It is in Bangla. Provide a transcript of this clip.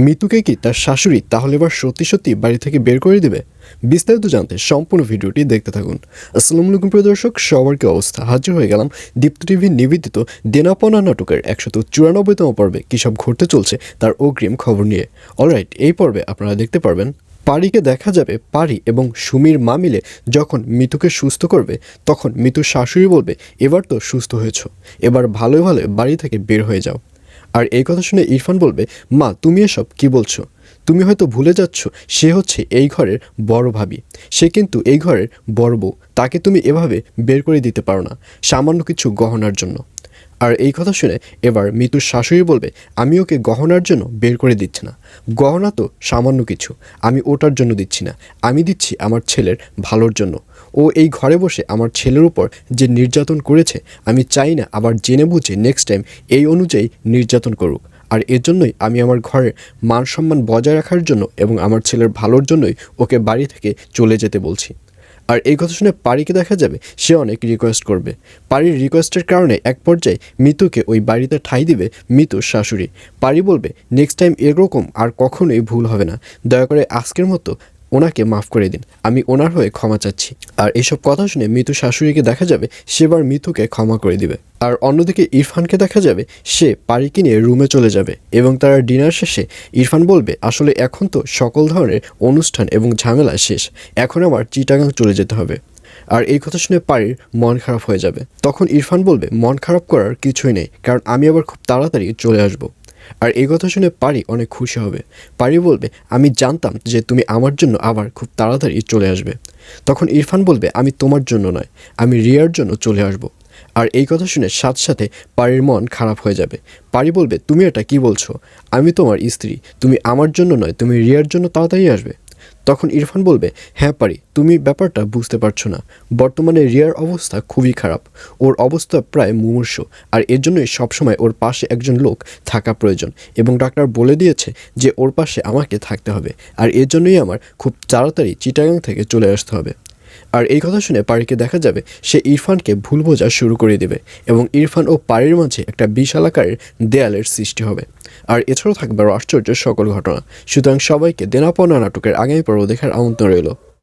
মিতুকে কি তার শাশুড়ি তাহলে এবার সত্যি সত্যি বাড়ি থেকে বের করে দিবে? বিস্তারিত জানতে সম্পূর্ণ ভিডিওটি দেখতে থাকুন। আসসালামু আলাইকুম প্রিয় দর্শক, সবার কি অবস্থা? হাজির হয়ে গেলাম দীপ্ত টিভির নিবেদিত দেনাপনা নাটকের 194তম পর্বে কী সব ঘটতে চলছে তার অগ্রিম খবর নিয়ে। অলরাইট, এই পর্বে আপনারা দেখতে পারবেন পারিকে দেখা যাবে পারি এবং সুমির মা মিলে যখন মিতুকে সুস্থ করবে, তখন মিতুর শাশুড়ি বলবে, এবার তো সুস্থ হয়েছ, এবার ভালোই ভালো বাড়ি থেকে বের হয়ে যাও। আর এই কথা শুনে ইরফান বলবে, মা তুমি এসব কি বলছো? তুমি হয়তো ভুলে যাচ্ছ সে হচ্ছে এই ঘরের বড় ভাবি, সে কিন্তু এই ঘরের বড় বউ, তাকে তুমি এভাবে বের করে দিতে পারো না সামান্য কিছু গহনার জন্য। আর এই কথা শুনে এবার মিতুর শাশুড়ি বলবে, আমি ওকে গহনার জন্য বের করে দিচ্ছি না, গহনা তো সামান্য কিছু, আমি ওটার জন্য দিচ্ছি না, আমি দিচ্ছি আমার ছেলের ভালোর জন্য। ও এই ঘরে বসে আমার ছেলের উপর যে নির্যাতন করেছে, আমি চাই না আবার জেনে বুঝে নেক্সট টাইম এই অনুযায়ী নির্যাতন করুক। আর এর জন্যই আমি আমার ঘরের মান সম্মান বজায় রাখার জন্য এবং আমার ছেলের ভালোর জন্যই ওকে বাড়ি থেকে চলে যেতে বলছি। আর এই কথা শুনে পারিকে দেখা যাবে সে অনেক রিকোয়েস্ট করবে। পারির রিকোয়েস্টের কারণে এক পর্যায়ে মিতুকে ওই বাড়িতে ঠাঁই দিবে মিতুর শাশুড়ি। পারি বলবে, নেক্সট টাইম এরকম আর কখনোই ভুল হবে না, দয়া করে আজকের মতো ওনাকে মাফ করে দিন, আমি ওনার হয়ে ক্ষমা চাচ্ছি। আর এইসব কথা শুনে মিতু শাশুড়িকে দেখা যাবে সেবার মিতুকে ক্ষমা করে দিবে। আর অন্যদিকে ইরফানকে দেখা যাবে সে পারিকে নিয়ে রুমে চলে যাবে এবং তারা ডিনার শেষে ইরফান বলবে, আসলে এখন তো সকল ধরনের অনুষ্ঠান এবং ঝামেলা শেষ, এখন আমার চিটাগাং চলে যেতে হবে। আর এই কথা শুনে পারির মন খারাপ হয়ে যাবে। তখন ইরফান বলবে, মন খারাপ করার কিছুই নেই, কারণ আমি আবার খুব তাড়াতাড়ি চলে আসব। আর এই কথা শুনে পারি অনেক খুশি হবে। পারি বলবে, আমি জানতাম যে তুমি আমার জন্য আবার খুব তাড়াতাড়ি চলে আসবে। তখন ইরফান বলবে, আমি তোমার জন্য নয়, আমি রিয়ার জন্য চলে আসব। আর এই কথা শুনে সাথে সাথে পারির মন খারাপ হয়ে যাবে। পারি বলবে, তুমি এটা কি বলছো? আমি তোমার স্ত্রী, তুমি আমার জন্য নয়, তুমি রিয়ার জন্য তাড়াতাড়ি আসবে। তখন ইরফান বলবে, হ্যাঁ পারি, তুমি ব্যাপারটা বুঝতে পারছো না, বর্তমানে রিয়ার অবস্থা খুবই খারাপ, ওর অবস্থা প্রায় মুমূর্ষু, আর এর জন্যই সবসময় ওর পাশে একজন লোক থাকা প্রয়োজন, এবং ডাক্তার বলে দিয়েছে যে ওর পাশে আমাকে থাকতে হবে, আর এর জন্যই আমার খুব তাড়াতাড়ি চিটাগাং থেকে চলে আসতে হবে। আর এই কথা শুনে পারিকে দেখা যাবে সে ইরফানকে ভুল বোঝা শুরু করে দেবে এবং ইরফান ও পারির মাঝে একটা বিশাল আকারের দেয়ালের সৃষ্টি হবে। আর এছাড়াও থাকবে আরও আশ্চর্য সকল ঘটনা। সুতরাং সবাইকে দেনাপনা নাটকের আগামী পর্ব দেখার আমন্ত্রণ রইল।